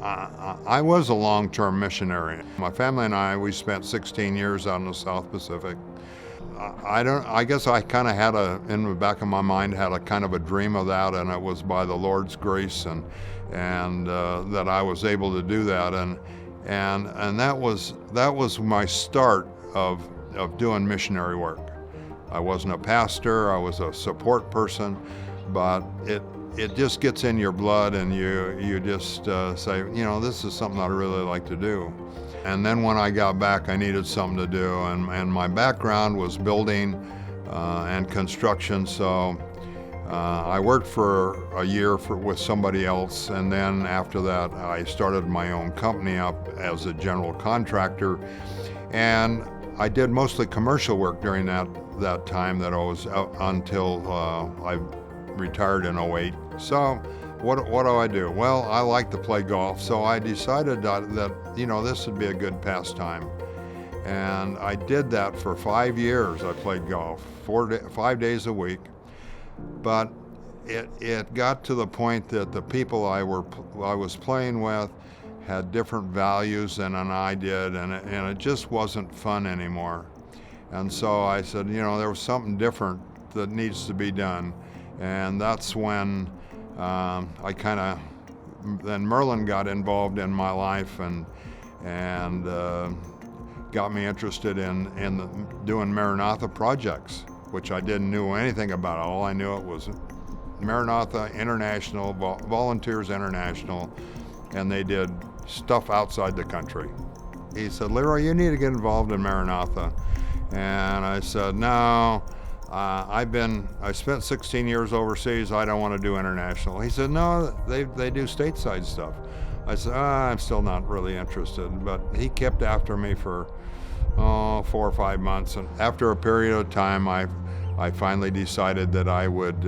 I was a long-term missionary. My family and we spent 16 years out in the South Pacific. I guess I kind of had in the back of my mind, had a kind of a dream of that, and it was by the Lord's grace and that I was able to do that, and that was my start of doing missionary work. I wasn't a pastor, I was a support person, but it just gets in your blood, and you just say, this is something I'd really like to do. And then when I got back, I needed something to do, and my background was building and construction, so I worked for a year with somebody else, and then after that I started my own company up as a general contractor, and I did mostly commercial work during that time that I was out until I retired in '08. So what do I do? Well, I like to play golf, so I decided that this would be a good pastime. And I did that for 5 years. I played golf 5 days a week. But it got to the point that the people I was playing with had different values than I did, and it just wasn't fun anymore. And so I said, there was something different that needs to be done. And that's when then Merlin got involved in my life and got me interested in doing Maranatha projects, which I didn't know anything about. All I knew it was Maranatha International, Volunteers International, and they did stuff outside the country. He said, Leroy, you need to get involved in Maranatha. And I said, no, I spent 16 years overseas, I don't want to do international. He said, no, they do stateside stuff. I said, I'm still not really interested, but he kept after me for 4 or 5 months, and after a period of time, I finally decided that I would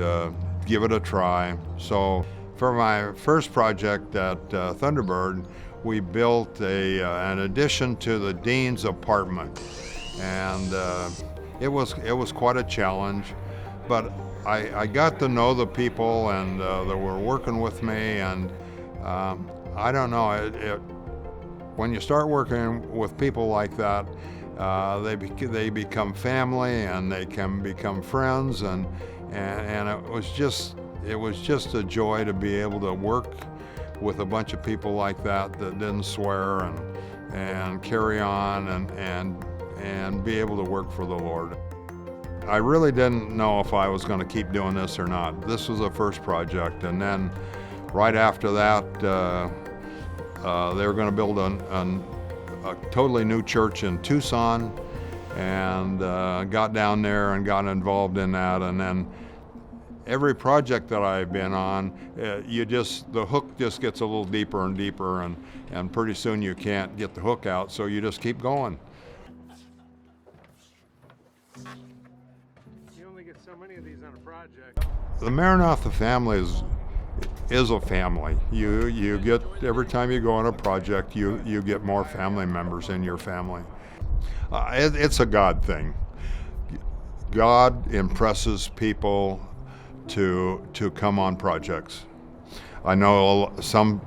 give it a try. So for my first project at Thunderbird, we built an addition to the dean's apartment, and it was quite a challenge, but I got to know the people and that were working with me, and I don't know, when you start working with people like that, they become family, and they can become friends, and it was just a joy to be able to work with a bunch of people like that didn't swear and carry on and be able to work for the Lord. I really didn't know if I was going to keep doing this or not. This was the first project, and then right after that, they were going to build a totally new church in Tucson, and got down there and got involved in that. And then every project that I've been on, the hook just gets a little deeper and deeper, and pretty soon you can't get the hook out, so you just keep going. You only get so many of these on a project. The Maranatha family is a family. You get, every time you go on a project, you get more family members in your family. It's a God thing. God impresses people to come on projects. I know some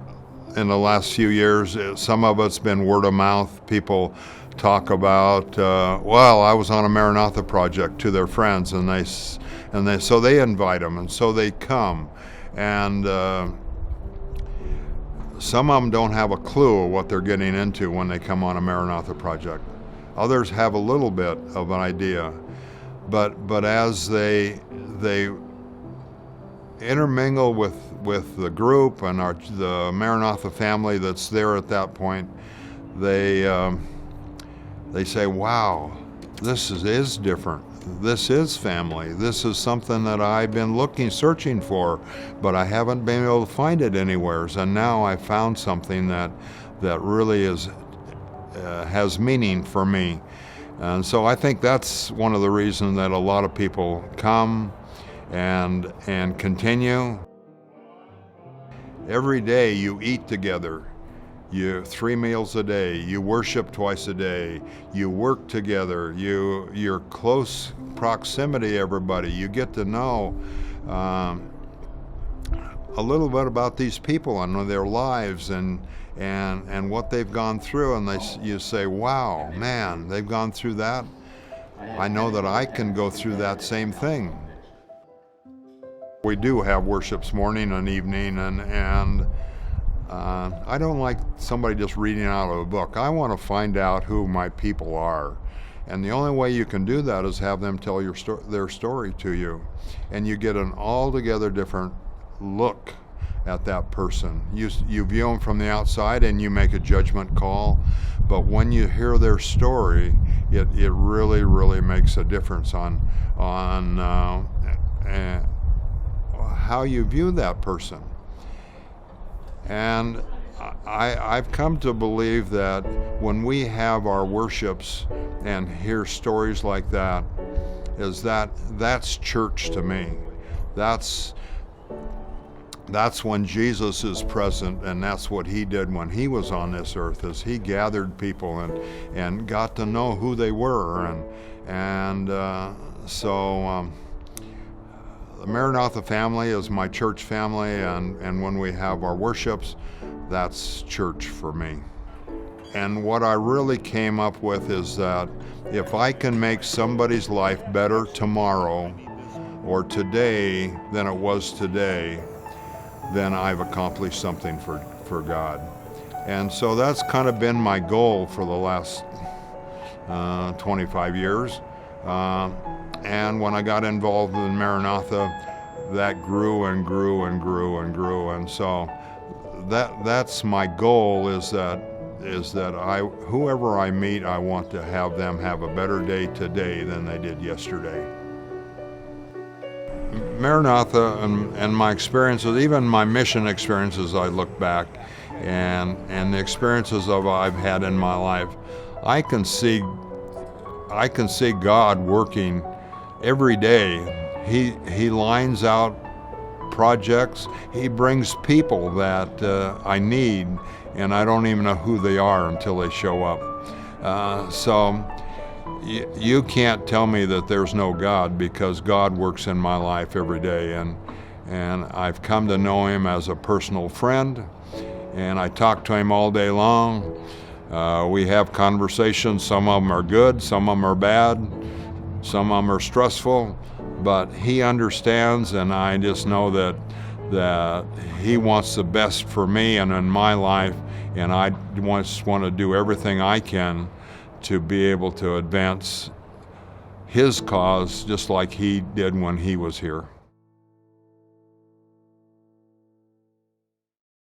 in the last few years, some of it's been word of mouth. People talk about, well, I was on a Maranatha project to their friends, and so they invite them, and so they come. And some of them don't have a clue what they're getting into when they come on a Maranatha project. Others have a little bit of an idea, but as they intermingle with the group and the Maranatha family that's there at that point, they say, wow, this is different. This is family. This is something that I've been searching for, but I haven't been able to find it anywhere. And now I found something that really has meaning for me. And so I think that's one of the reasons that a lot of people come and continue. Every day you eat together. You 3 meals a day, you worship twice a day, you work together, you're close proximity to everybody, you get to know a little bit about these people and their lives and what they've gone through, and you say, wow, man, they've gone through that. I know that I can go through that same thing. We do have worships morning and evening, and I don't like somebody just reading out of a book. I want to find out who my people are. And the only way you can do that is have them tell their story to you. And you get an altogether different look at that person. You view them from the outside and you make a judgment call. But when you hear their story, it really, really makes a difference on how you view that person. And I've come to believe that when we have our worships and hear stories like that, that's church to me. That's when Jesus is present, and that's what he did when he was on this earth, is he gathered people and got to know who they were. So the Maranatha family is my church family, and when we have our worships, that's church for me. And what I really came up with is that if I can make somebody's life better tomorrow or today than it was today, then I've accomplished something for God. And so that's kind of been my goal for the last 25 years. And when I got involved in Maranatha, that grew and grew and grew and grew. And so that's my goal, is that whoever I meet, I want to have them have a better day today than they did yesterday. Maranatha and my experiences, even my mission experiences, I look back and the experiences I've had in my life, I can see God working every day. He lines out projects. He brings people that I need, and I don't even know who they are until they show up. So you can't tell me that there's no God, because God works in my life every day, and I've come to know him as a personal friend, and I talk to him all day long. We have conversations. Some of them are good, some of them are bad, some of them are stressful, but he understands, and I just know that he wants the best for me and in my life, and I just want to do everything I can to be able to advance his cause just like he did when he was here.